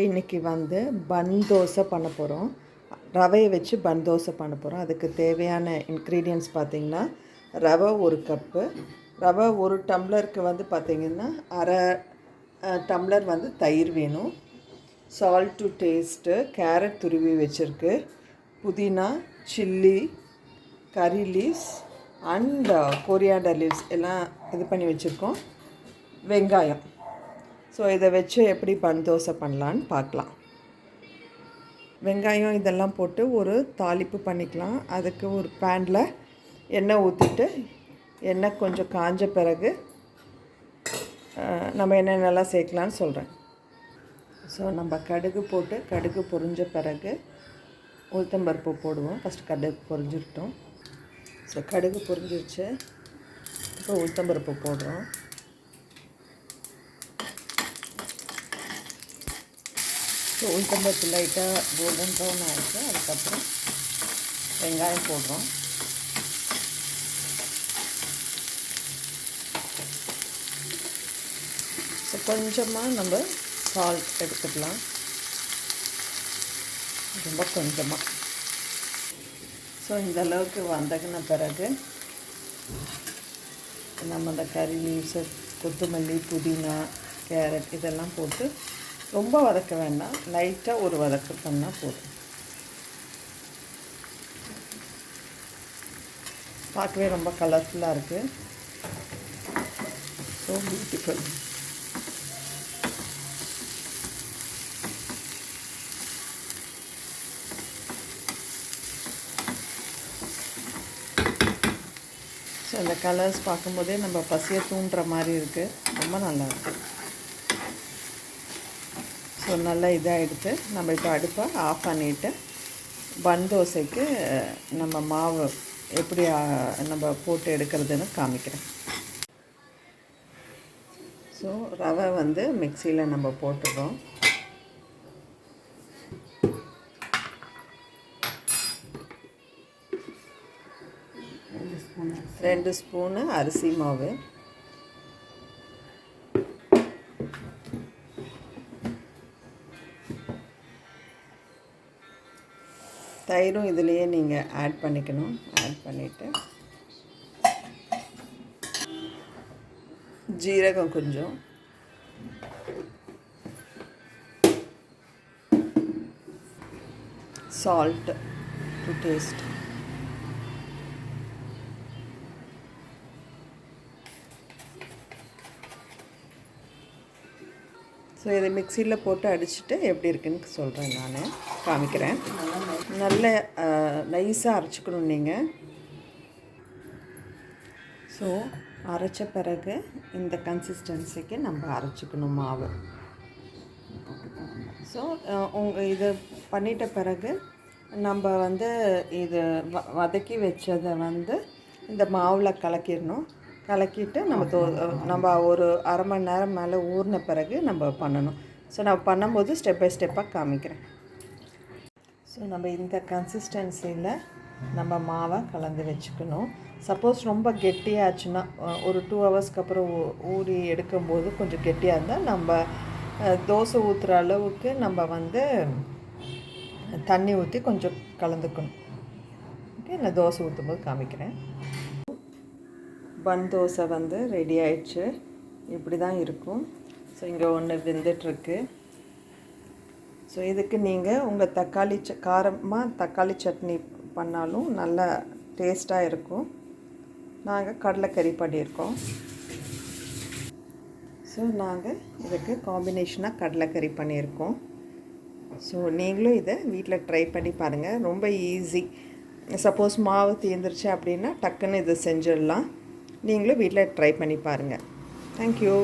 இன்றைக்கி வந்து பன் தோசை பண்ண போகிறோம். ரவையை வச்சு பன் தோசை பண்ண போகிறோம். அதுக்கு தேவையான இன்க்ரீடியன்ட்ஸ் பார்த்திங்கன்னா, ரவை 1 கப்பு, ரவை 1 டம்ளருக்கு வந்து பார்த்திங்கன்னா அரை டம்ளர் வந்து தயிர் வேணும், சால்ட் டு டேஸ்ட்டு, கேரட் துருவி வச்சுருக்கு, புதினா, சில்லி, கறி லீவ்ஸ் அண்ட் கொரியாண்டர் லீவ்ஸ் எல்லாம் இது பண்ணி வச்சுருக்கோம், வெங்காயம். ஸோ இதை வச்சு எப்படி பன் தோசை பண்ணலான்னு பார்க்கலாம். வெங்காயம் இதெல்லாம் போட்டு ஒரு தாளிப்பு பண்ணிக்கலாம். அதுக்கு ஒரு பேனில் எண்ணெய் ஊற்றிட்டு, எண்ணெய் கொஞ்சம் காஞ்ச பிறகு நம்ம என்னென்னலாம் சேர்க்கலான்னு சொல்கிறேன். ஸோ நம்ம கடுகு போட்டு, கடுகு பொரிஞ்ச பிறகு உளுத்தம்பருப்பு போடுவோம். ஃபஸ்ட்டு கடுகு பொரிஞ்சிருட்டோம். ஸோ கடுகு பொரிஞ்சிருச்சு, இப்போ உளுத்தம்பருப்பு போடுறோம். ஸோ உளுத்தம்பருப்பு லைட்டாக கோல்டன் ப்ரௌன் ஆகிடுச்சு. அதுக்கப்புறம் வெங்காயம் போடுறோம். ஸோ கொஞ்சமாக நம்ம சால்ட் எடுத்துக்கலாம், ரொம்ப கொஞ்சமாக. ஸோ இந்த அளவுக்கு வதங்கின பிறகு நம்ம அந்த கறி லீவ்ஸு, கொத்தமல்லி, புதினா, கேரட் இதெல்லாம் போட்டு ரொம்ப வதக்க வேண்டாம், லைட்டாக ஒரு வதக்கு பண்ணால் போதும். பார்க்கவே ரொம்ப கலர்ஃபுல்லாக இருக்குது, ஸோ பியூட்டிஃபுல். ஸோ இந்த கலர்ஸ் பார்க்கும்போதே நம்ம பசியை தூண்டுற மாதிரி இருக்குது, ரொம்ப நல்லாயிருக்கு. ஸோ நல்லா இதாக எடுத்து நம்ம இப்போ அடுப்பை ஆஃப் பண்ணிவிட்டு பன் தோசைக்கு நம்ம மாவு எப்படி நம்ம போட்டு எடுக்கிறதுன்னு காமிக்கிறேன். ஸோ ரவை வந்து மிக்சியில் நம்ம போட்டுடுறோம். ரெண்டு ஸ்பூனு அரிசி மாவு, தயிரும் இதிலையே நீங்கள் ஆட் பண்ணிக்கணும். ஆட் பண்ணிவிட்டு ஜீரகம் கொஞ்சம், சால்ட் டு டேஸ்ட், ஸோ இதை மிக்சியில் போட்டு அடிச்சுட்டு எப்படி இருக்குன்னு சொல்கிறேன், நான் காமிக்கிறேன். நல்ல நைஸாக அரைச்சிக்கணும் நீங்கள். ஸோ அரைச்ச பிறகு இந்த கன்சிஸ்டன்சிக்கு நம்ம அரைச்சிக்கணும் மாவு. ஸோ இது பண்ணிட்ட பிறகு நம்ம வந்து இது வதக்கி வச்சதை வந்து இந்த மாவில் கலக்கிடணும். கலக்கிட்டு நம்ம ஒரு அரை மணி நேரம் மேலே ஊறின பிறகு நம்ம பண்ணணும். ஸோ நான் பண்ணும்போது ஸ்டெப் பை ஸ்டெப்பாக காமிக்கிறேன். ஸோ நம்ம இந்த கன்சிஸ்டன்சியில் நம்ம மாவை கலந்து வச்சுக்கணும். சப்போஸ் ரொம்ப கெட்டியாச்சுன்னா ஒரு 2 ஹவர்ஸ்க்கு அப்புறம் ஊறி எடுக்கும்போது கொஞ்சம் கெட்டியாக இருந்தால் நம்ம தோசை ஊற்றுற அளவுக்கு நம்ம வந்து தண்ணி ஊற்றி கொஞ்சம் கலந்துக்கணும். ஓகே, நான் தோசை ஊற்றும்போது காமிக்கிறேன். பன் தோசை வந்து ரெடி ஆயிடுச்சு, இப்படி தான் இருக்கும். ஸோ இங்கே ஒன்று வெந்துட்டுருக்கு. ஸோ இதுக்கு நீங்கள் உங்கள் காரமாக தக்காளி சட்னி பண்ணாலும் நல்லா டேஸ்ட்டாக இருக்கும். நாங்கள் கடலைக்கறி பண்ணியிருக்கோம். ஸோ நாங்கள் இதுக்கு காம்பினேஷனாக கடலைக்கறி பண்ணியிருக்கோம். ஸோ நீங்களும் இதை வீட்டில் ட்ரை பண்ணி பாருங்கள், ரொம்ப ஈஸி. சப்போஸ் மாவு தீர்ந்துருச்சு அப்படின்னா டக்குன்னு இதை செஞ்சிடலாம். நீங்களும் வீட்டில் ட்ரை பண்ணி பாருங்கள். தேங்க்யூ.